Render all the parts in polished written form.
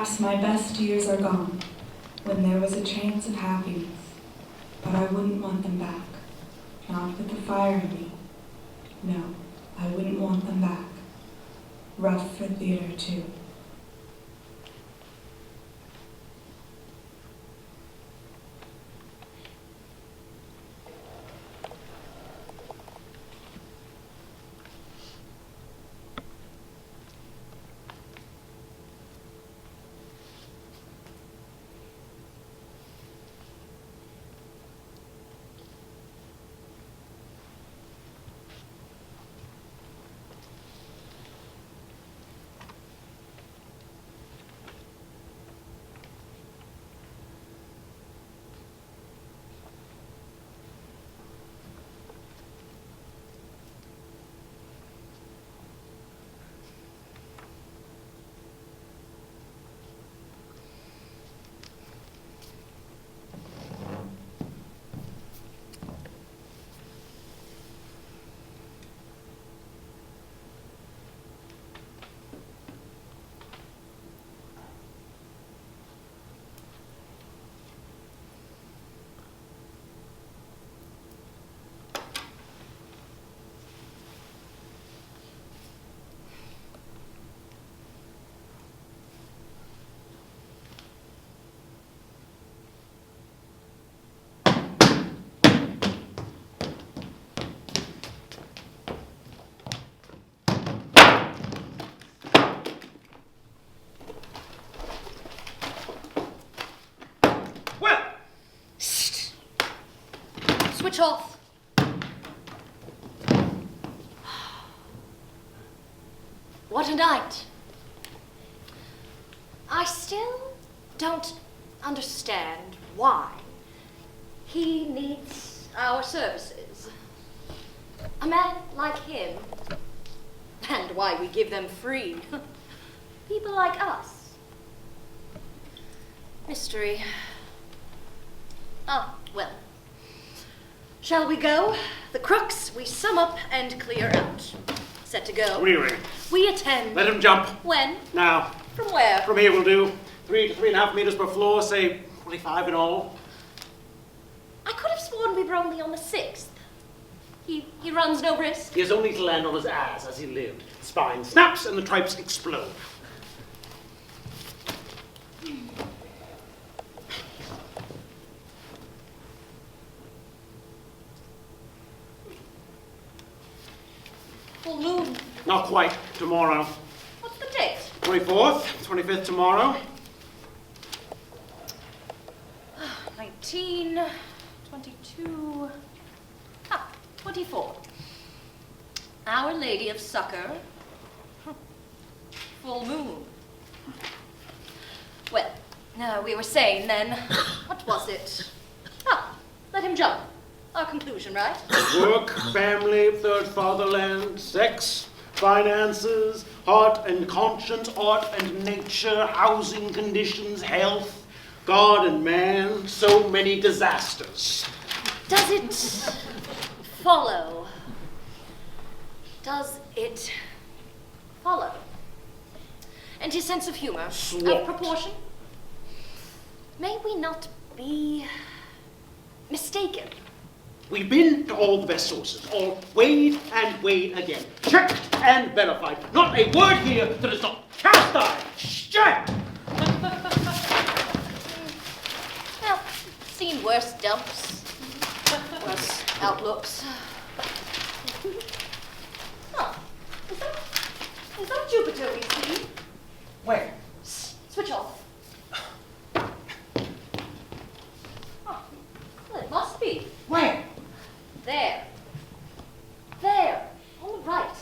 Perhaps my best years are gone, when there was a chance of happiness, but I wouldn't want them back. Not with the fire in me. No, I wouldn't want them back. Rough for theater, too. Switch off. What a night. I still don't understand why he needs our services. A man like him, and why we give them free. People like us. Mystery. Ah, well. Shall we go? The crooks, we sum up and clear out. Set to go. Rearing. We attend. Let him jump. When? Now. From where? From here we'll do 3 to 3.5 meters per floor, say 25 in all. I could have sworn we were only on the 6th. He runs no risk. He has only to land on his ass as he lived. The spine snaps and the tripes explode. Full moon. Not quite. Tomorrow. What's the date? 24th, 25th tomorrow. 19, 22, 24. Our Lady of Succor. Full moon. Well, we were saying then, what was it? Let him jump. Our conclusion, right? Work, family, third fatherland, sex, finances, heart and conscience, art and nature, housing conditions, health, God and man, so many disasters. Does it follow? Does it follow? And his sense of humor, of proportion? May we not be mistaken? We've been to all the best sources, all weighed and weighed again, checked and verified. Not a word here that is not cast iron, checked. Well, seen worse dumps, worse outlooks. Is that Jupiter we see? Where? Switch off. Well, it must be. Where? There. There. On the right.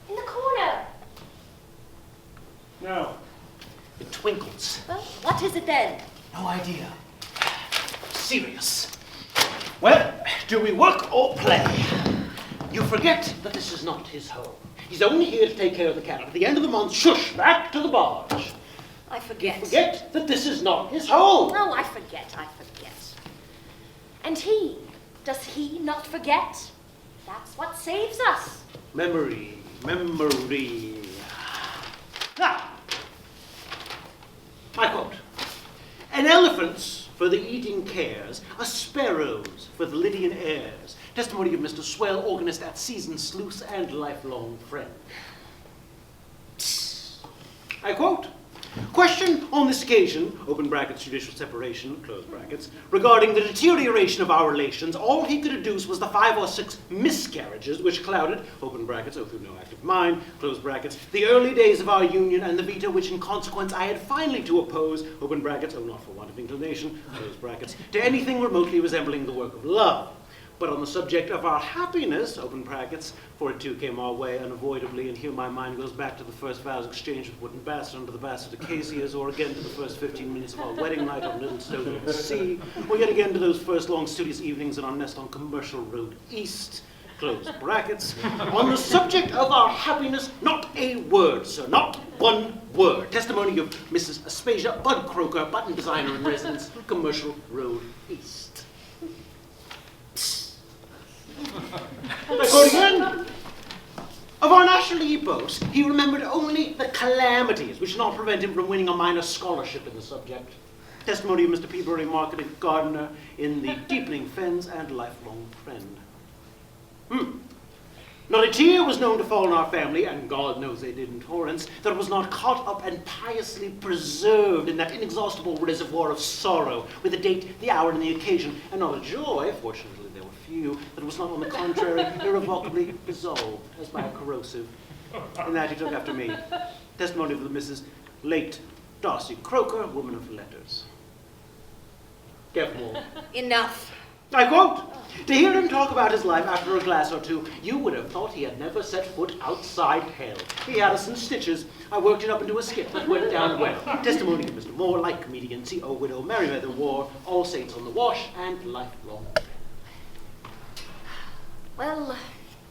In the corner. No. It twinkles. Well, what is it then? No idea. Serious. Well, do we work or play? You forget that this is not his home. He's only here to take care of the cattle. At the end of the month, shush, back to the barge. I forget. You forget that this is not his home. No, I forget. And he, does he not forget? That's what saves us. Memory. Ah. and elephants for the eating cares, are sparrows for the Lydian airs. Testimony of Mr. Swell, organist at Season Sluice and lifelong friend. I quote, question on this occasion, open brackets, judicial separation, close brackets, regarding the deterioration of our relations, all he could deduce was the 5 or 6 miscarriages which clouded, open brackets, oh, through no act of mine, close brackets, the early days of our union and the veto which in consequence I had finally to oppose, open brackets, oh, not for want of inclination, close brackets, to anything remotely resembling the work of love. But on the subject of our happiness, open brackets, for it too came our way unavoidably, and here my mind goes back to the first vows exchanged with Wooden Bastard under the Bastard Acacias, or again to the first 15 minutes of our wedding night on Little Stone on the Sea, or yet again to those first long studious evenings in our nest on Commercial Road East, close brackets. On the subject of our happiness, not a word, sir, not one word. Testimony of Mrs. Aspasia Bud Croker, button designer in residence, Commercial Road East. I quote again. Of our national epos, he remembered only the calamities which did not prevent him from winning a minor scholarship in the subject. Testimony of Mr. Peabody, marketing gardener in the Deepening Fens and lifelong friend. Not a tear was known to fall in our family, and God knows they did in torrents, that was not caught up and piously preserved in that inexhaustible reservoir of sorrow, with the date, the hour, and the occasion, and not a joy, fortunately there were few, that was not on the contrary irrevocably dissolved as by a corrosive. And that he took after me. Testimony of the Mrs. Late Darcy Croker, woman of letters. Careful. Enough. I quote, to hear him talk about his life after a glass or two, you would have thought he had never set foot outside hell. He had us in stitches. I worked it up into a skit that went down well. Testimony of Mr. Moore, like comedian, C.O. Widow, Merryweather War, All Saints on the Wash, and lifelong. Well,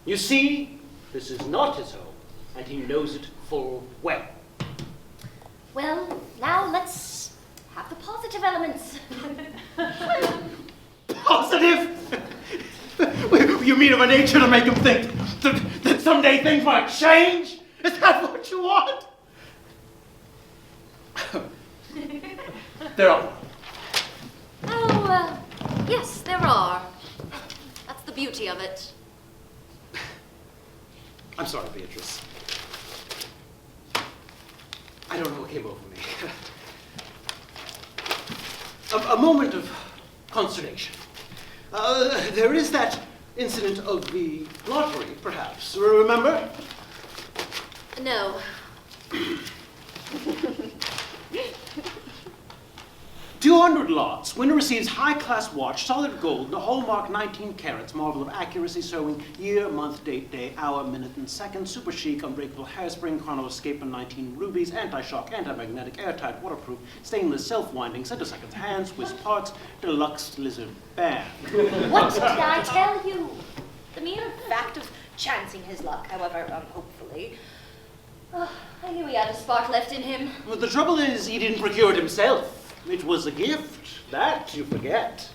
you see, this is not his home, and he knows it full well. Well, now let's have the positive elements. Positive? You mean of a nature to make him think that someday things might change? Is that what you want? There are. Oh, yes, there are. That's the beauty of it. I'm sorry, Beatrice. I don't know what came over me. A moment of consternation. There is that incident of the lottery, perhaps. Remember? No. 200 lots. Winner receives high-class watch, solid gold, the hallmark 19 carats, marvel of accuracy, showing year, month, date, day, hour, minute, and second, super chic, unbreakable hairspring, chrono escape, and 19 rubies, anti-shock, anti-magnetic, airtight, waterproof, stainless, self-winding, centiseconds, hand, Swiss parts, deluxe lizard band. What did I tell you? The mere fact of chancing his luck, however unhopefully. Oh, I knew he had a spark left in him. Well, the trouble is, he didn't procure it himself. It was a gift. That you forget.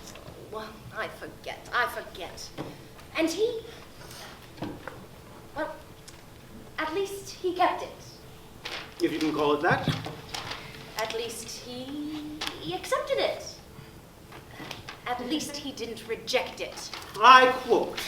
Well, I forget. And he... Well, at least he kept it. If you can call it that. At least he accepted it. At least he didn't reject it. I quote,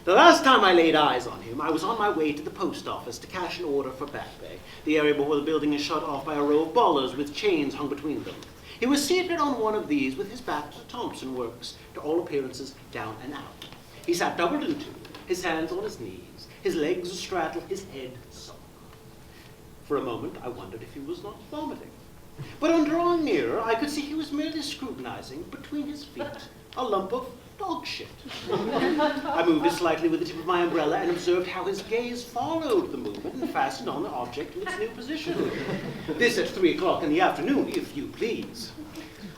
the last time I laid eyes on him, I was on my way to the post office to cash an order for Back Bay, the area before the building is shut off by a row of ballers with chains hung between them. He was seated on one of these with his back to Thompson Works, to all appearances down and out. He sat doubled in two, his hands on his knees, his legs astraddle, his head sunk. For a moment, I wondered if he was not vomiting. But on drawing nearer, I could see he was merely scrutinizing, between his feet, a lump of dog shit. I moved it slightly with the tip of my umbrella and observed how his gaze followed the movement and fastened on the object in its new position. This at 3 o'clock in the afternoon, if you please.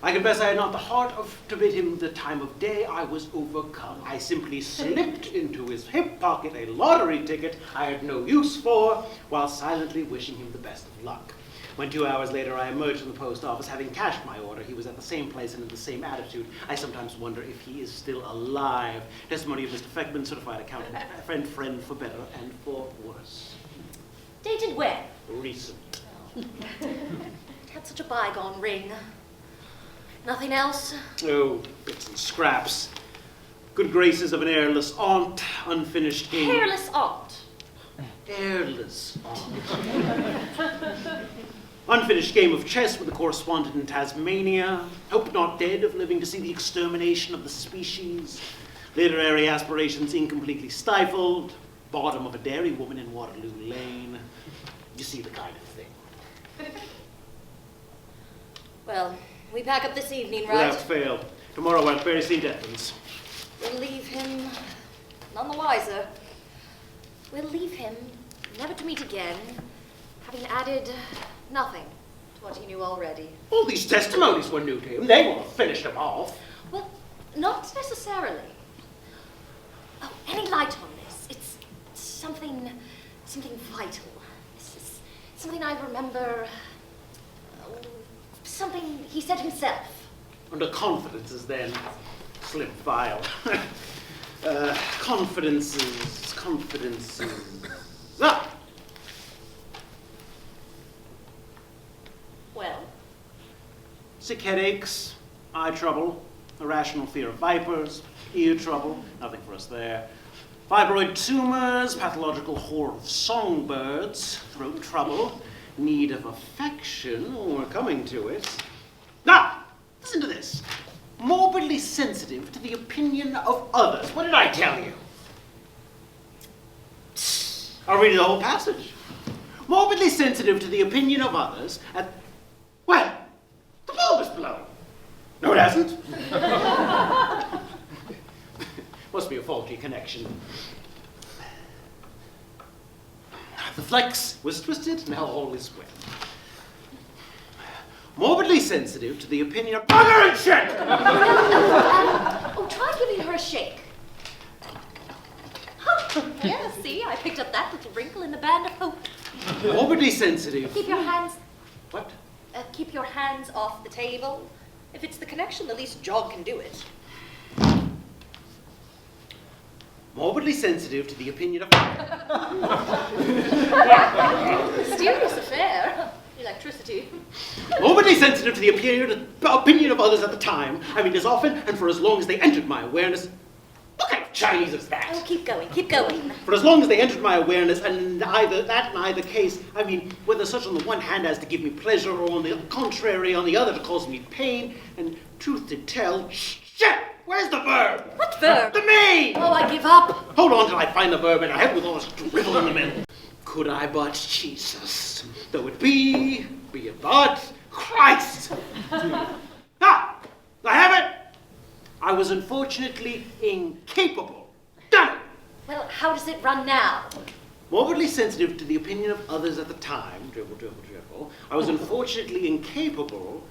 I confess I had not the heart to bid him the time of day. I was overcome. I simply slipped into his hip pocket a lottery ticket I had no use for, while silently wishing him the best of luck. When 2 hours later I emerged from the post office, having cashed my order, he was at the same place and in the same attitude. I sometimes wonder if he is still alive. Testimony of Mr. Feckman, certified accountant, friend for better and for worse. Dated when? Recent. It had such a bygone ring. Nothing else? Oh, bits and scraps. Good graces of an heirless aunt, unfinished game. Hairless aunt. Heirless aunt. Unfinished game of chess with a correspondent in Tasmania. Hope not dead of living to see the extermination of the species. Literary aspirations incompletely stifled. Bottom of a dairy woman in Waterloo Lane. You see the kind of thing. Well, we pack up this evening, right? Without fail. Tomorrow I'll bury St. Edmunds. We'll leave him none the wiser. We'll leave him never to meet again, having added nothing to what he knew already. All these testimonies were new to him. They won't have finished him off. Well, not necessarily. Oh, any light on this? It's something vital. This is something I remember. Something he said himself. Under confidences, then. Slim file. Confidences. Ah! Well? Sick headaches, eye trouble, irrational fear of vipers, ear trouble, nothing for us there. Fibroid tumors, pathological horror of songbirds, throat trouble, need of affection, oh, we're coming to it. Now, listen to this. Morbidly sensitive to the opinion of others. What did I tell you? I'll read you the whole passage. Morbidly sensitive to the opinion of others at, well, the bulb is blown. No, it hasn't. Must be a faulty connection. The flex was twisted, now all is well. Morbidly sensitive to the opinion of bugger and shit! Try giving her a shake. Huh, yeah, see, I picked up that little wrinkle in the band of hope. Morbidly sensitive. Keep your hands... What? Keep your hands off the table. If it's the connection, the least jog can do it. Morbidly sensitive to the opinion of... Mysterious affair. Electricity. Morbidly sensitive to the opinion of others at the time. I mean, as often and for as long as they entered my awareness. What kind of Chinese is that? Oh, keep going, keep going. For as long as they entered my awareness, and in either case, I mean, whether such on the one hand as to give me pleasure, or on the contrary, on the other to cause me pain, and truth to tell, shit! Where's the verb? What verb? The me! Oh, I give up. Hold on till I find the verb in a head with all this drivel in the middle. Could I but, Jesus, though it be it but, Christ! Ah! I have it! I was unfortunately incapable. Done it! Well, how does it run now? Morbidly sensitive to the opinion of others at the time, dribble, dribble, dribble, I was unfortunately incapable